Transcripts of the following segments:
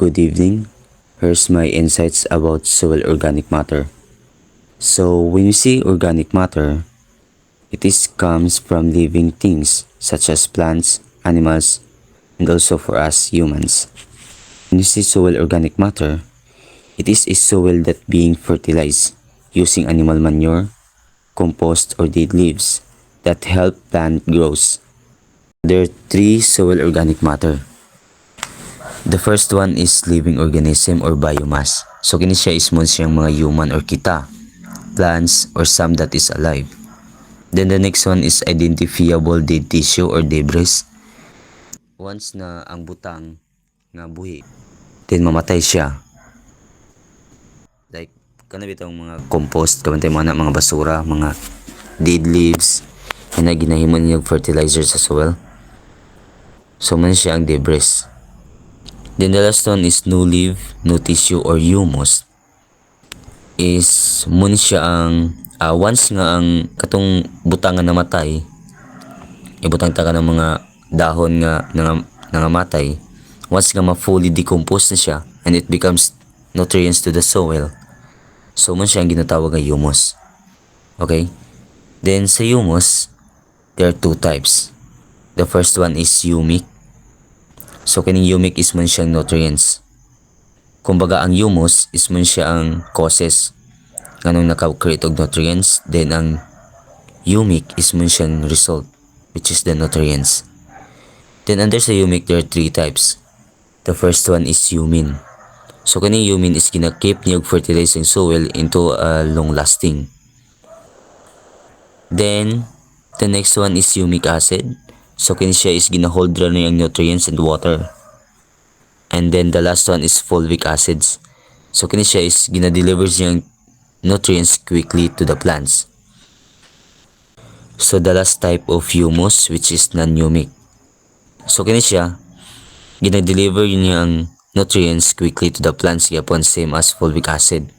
Good evening. Here's my insights about soil organic matter. So when you see organic matter, comes from living things such as plants, animals, and also for us humans. When you see soil organic matter, it is a soil that being fertilized using animal manure, compost or dead leaves that help plant grows. There are three soil organic matter. The first one is living organism or biomass. So kini siya is mo siyang mga human or kita, plants or some that is alive. Then the next one is identifiable dead tissue or debris. Once na ang butang nga buhi, then mamatay siya. Like kana bitong mga compost, kabantay mga basura, mga dead leaves, na ginahimo niya fertilizer sa soil. So man siya ang debris. Then the last one is no leaf, no tissue or humus. Is mun siya ang once nga ang katong butangan namatay, ibutang ta ka ng mga dahon nga nangamatay, once nga ma-fully decompose na siya and it becomes nutrients to the soil, so man siya ang ginatawag nga humus. Okay? Then sa humus, there are two types. The first one is humic. So kining humic is man siyang nutrients. Kumbaga ang humus is man siya ang causes nganong naka-create og nutrients, then ang humic is man siyang result, which is the nutrients. Then under sa humic, there are three types. The first one is humin. So kining humin is gina-keep niya og fertilizing soil into a long lasting. Then the next one is humic acid. So kini siya is gina-hold ra niya ang nutrients and water. And then the last one is fulvic acids. So kini siya is gina-deliver siyang nutrients quickly to the plants. So the last type of humus, which is non-humic. So kini siya gina-deliver niya ang nutrients quickly to the plants gyapon same as fulvic acid.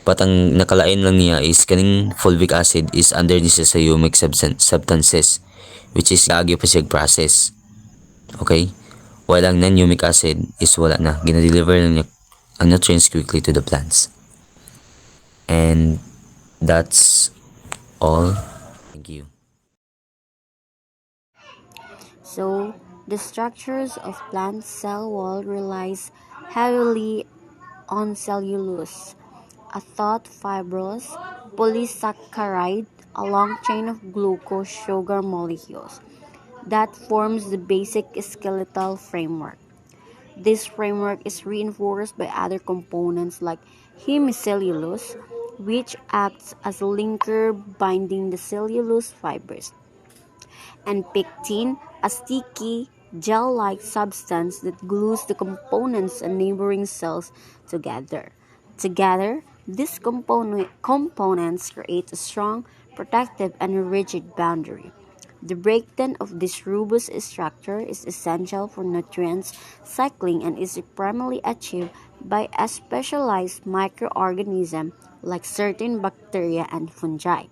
But ang nakalain lang niya is kaning fulvic acid is under ni siya sa humic substances, which is agyo pa siya process. Okay? While ang non-humic acid is wala na, gina-deliver lang niya ang nutrients quickly to the plants. And that's all. Thank you. So, the structures of plant cell wall relies heavily on cellulose, a thought fibrous polysaccharide, a long chain of glucose sugar molecules that forms the basic skeletal framework. This framework is reinforced by other components like hemicellulose, which acts as a linker binding the cellulose fibers, and pectin, a sticky, gel-like substance that glues the components and neighboring cells together. Together, these components create a strong, protective, and rigid boundary. The breakdown of this robust structure is essential for nutrients cycling and is primarily achieved by a specialized microorganism like certain bacteria and fungi.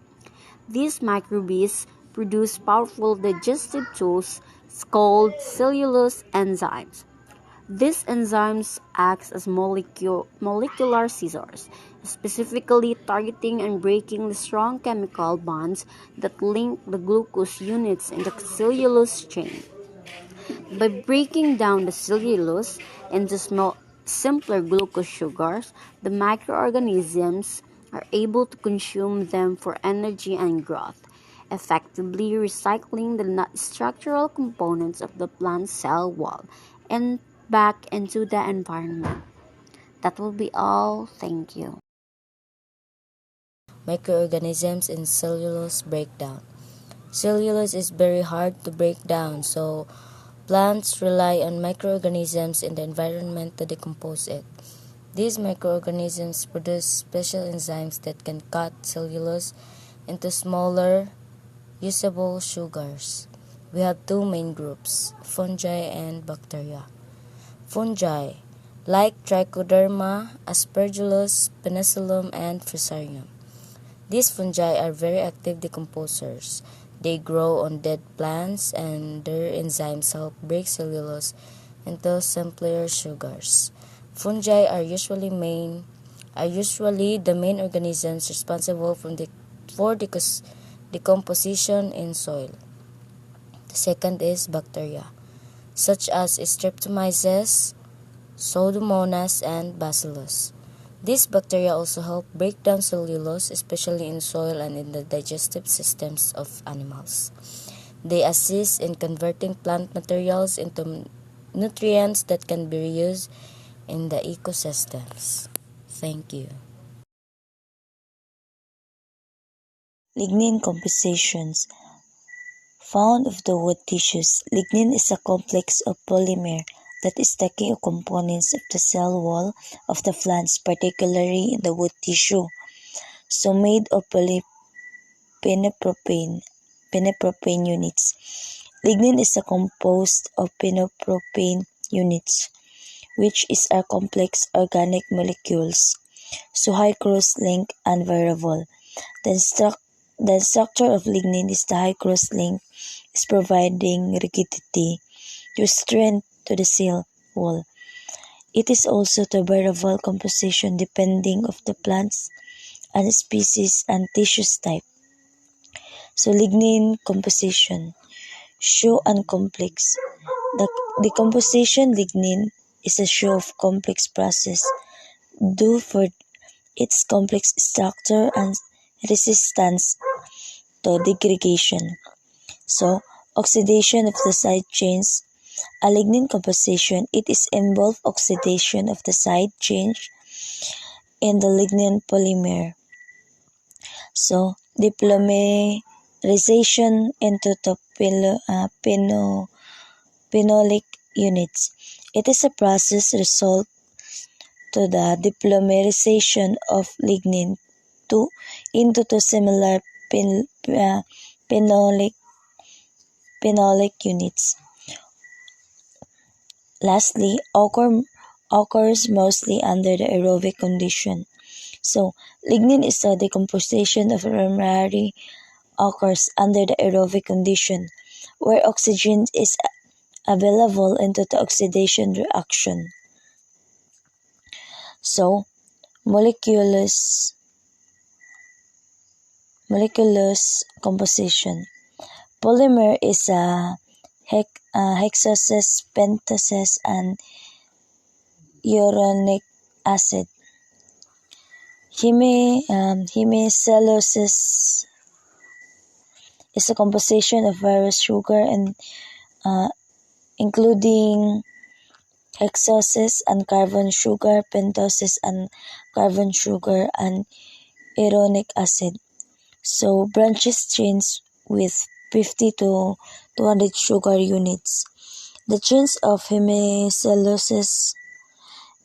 These microbes produce powerful digestive tools called cellulose enzymes. These enzymes act as molecular scissors, specifically targeting and breaking the strong chemical bonds that link the glucose units in the cellulose chain. By breaking down the cellulose into simpler glucose sugars, the microorganisms are able to consume them for energy and growth, effectively recycling the structural components of the plant cell wall and back into the environment. That will be all. Thank you. Microorganisms in cellulose breakdown. Cellulose is very hard to break down, so plants rely on microorganisms in the environment to decompose it. These microorganisms produce special enzymes that can cut cellulose into smaller, usable sugars. We have two main groups, fungi and bacteria. Fungi, like Trichoderma, Aspergillus, Penicillium, and Fusarium. These fungi are very active decomposers. They grow on dead plants and their enzymes help break cellulose into simpler sugars. Fungi are usually the main organisms responsible for decomposition in soil. The second is bacteria, such as Streptomyces, Pseudomonas, and Bacillus. These bacteria also help break down cellulose, especially in soil and in the digestive systems of animals. They assist in converting plant materials into nutrients that can be reused in the ecosystems. Thank you. Lignin compositions. Found of the wood tissues, lignin is a complex of polymer that is the key components of the cell wall of the plants, particularly in the wood tissue. So made of penopropane units. Lignin is composed of penopropane units, which are complex organic molecules, so high cross-link and variable. The structure of lignin is the high cross-link is providing rigidity to strength to the cell wall. It is also the variable composition depending of the plants and species and tissues type. So lignin composition, show and complex. The decomposition lignin is a show of complex process due for its complex structure and resistance to degradation. So, oxidation of the side chains. A lignin composition, it is involved oxidation of the side chain in the lignin polymer. So, depolymerization into the phenolic units. It is a process result to the depolymerization of lignin into two similar phenolic units. Lastly, occurs mostly under the aerobic condition. So, lignin is a decomposition of primary occurs under the aerobic condition, where oxygen is available into the oxidation reaction. So, moleculous composition. Polymer is a hexoses, pentoses, and uronic acid. Hemicellulose is a composition of various sugar and including hexoses and carbon sugar, pentoses and carbon sugar, and uronic acid. So branches chains with 50 to 200 sugar units. The chains of hemicellulose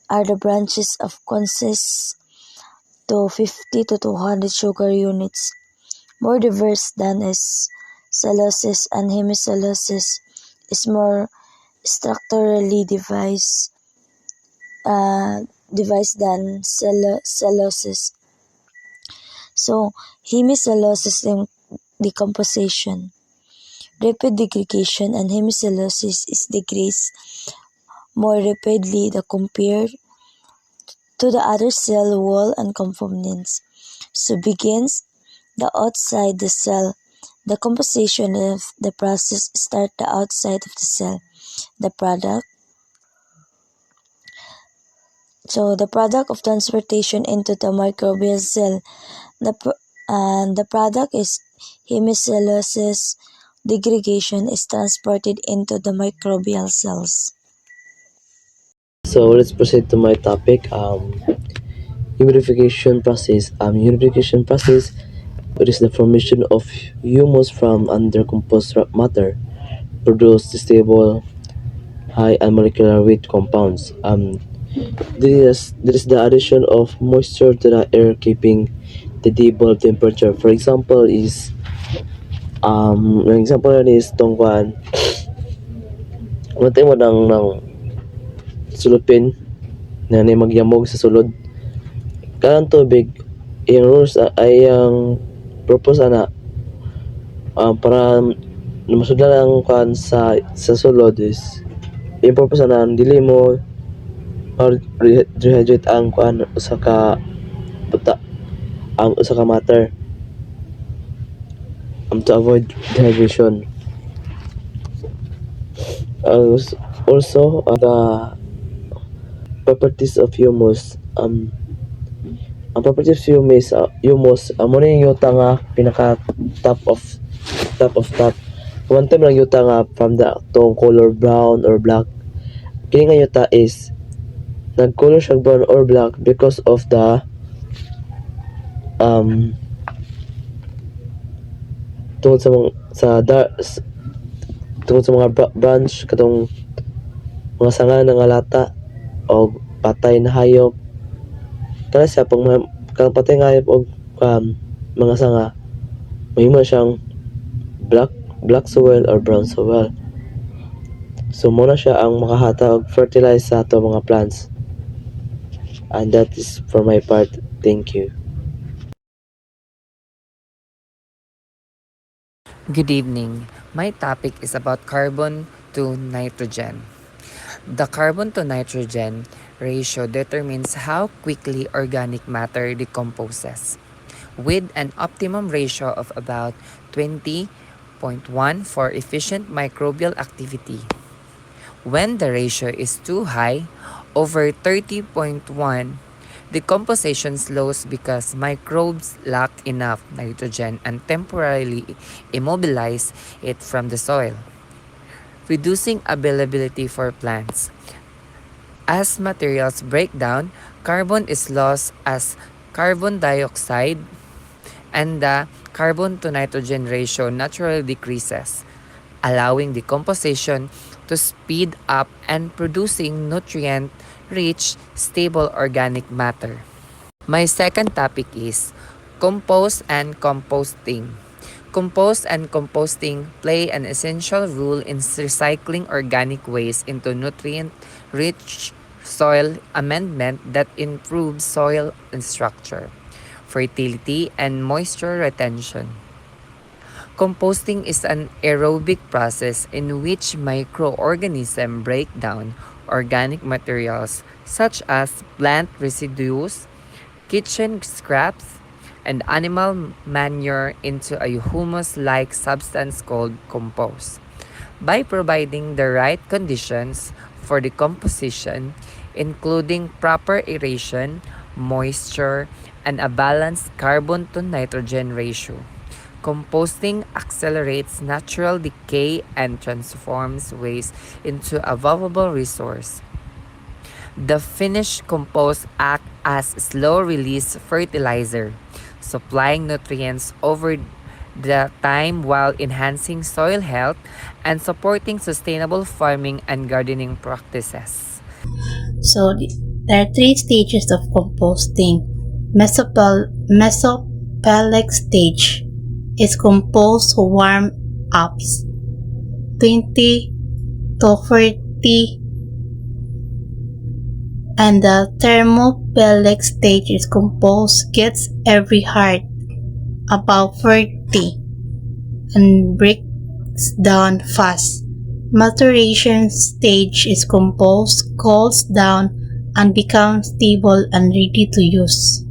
are the branches of consist to 50 to 200 sugar units. More diverse than is cellulose, and hemicellulose is more structurally devised than cellulose. So, hemicellulose decomposition. Rapid degradation, and hemicellulose is degrades more rapidly compared to the other cell wall and components. So begins the outside the cell. The composition of the process start the outside of the cell. The product. So the product of transportation into the microbial cell. The product is hemicellulose degradation is transported into the microbial cells. So let's proceed to my topic, humidification process. Humidification process, it is the formation of humus from undercomposed matter, produce stable, high and molecular weight compounds. This is the addition of moisture to the air, keeping the table temperature. For example, tongkwan. Matay mo ng sulupin na magyamog sa sulod. Kanang tubig, yung rules ay ang purpose ana para masudlan ang kan sa sulod is yung purpose na dili mo or rehydrate ang kuan usa ka buta usa ka matter to avoid dehydration. Also the properties of humus. Ang properties of humus amo ni yung yuta nga pinaka top of top. One time lang yuta nga from the tong color brown or black. Kini nga yuta is nag-color siya brown or black because of the tungod sa mga branch katong mga sanga nga lata o patay na hayop. Kana siya pag patay nga hayop og mga sanga mahimo siyang black soil or brown soil. So muna siya ang makahata og fertilize sa ato mga plants. And that is for my part. Thank you. Good evening. My topic is about carbon to nitrogen. The carbon to nitrogen ratio determines how quickly organic matter decomposes, with an optimum ratio of about 20.1 for efficient microbial activity. When the ratio is too high, over 30.1, decomposition slows because microbes lack enough nitrogen and temporarily immobilize it from the soil, reducing availability for plants. As materials break down, carbon is lost as carbon dioxide, and the carbon to nitrogen ratio naturally decreases, allowing decomposition to speed up and producing nutrient-rich, stable organic matter. My second topic is compost and composting. Compost and composting play an essential role in recycling organic waste into nutrient-rich soil amendment that improves soil and structure, fertility, and moisture retention. Composting is an aerobic process in which microorganisms break down organic materials such as plant residues, kitchen scraps, and animal manure into a humus-like substance called compost. By providing the right conditions for decomposition, including proper aeration, moisture, and a balanced carbon to nitrogen ratio, composting accelerates natural decay and transforms waste into a valuable resource. The finished compost acts as slow-release fertilizer, supplying nutrients over the time while enhancing soil health and supporting sustainable farming and gardening practices. So there are three stages of composting. Mesophilic stage is composed warm-ups 20 to 30, and the thermophilic stage is composed gets every hard about 30 and breaks down fast. Maturation stage is composed cools down and becomes stable and ready to use.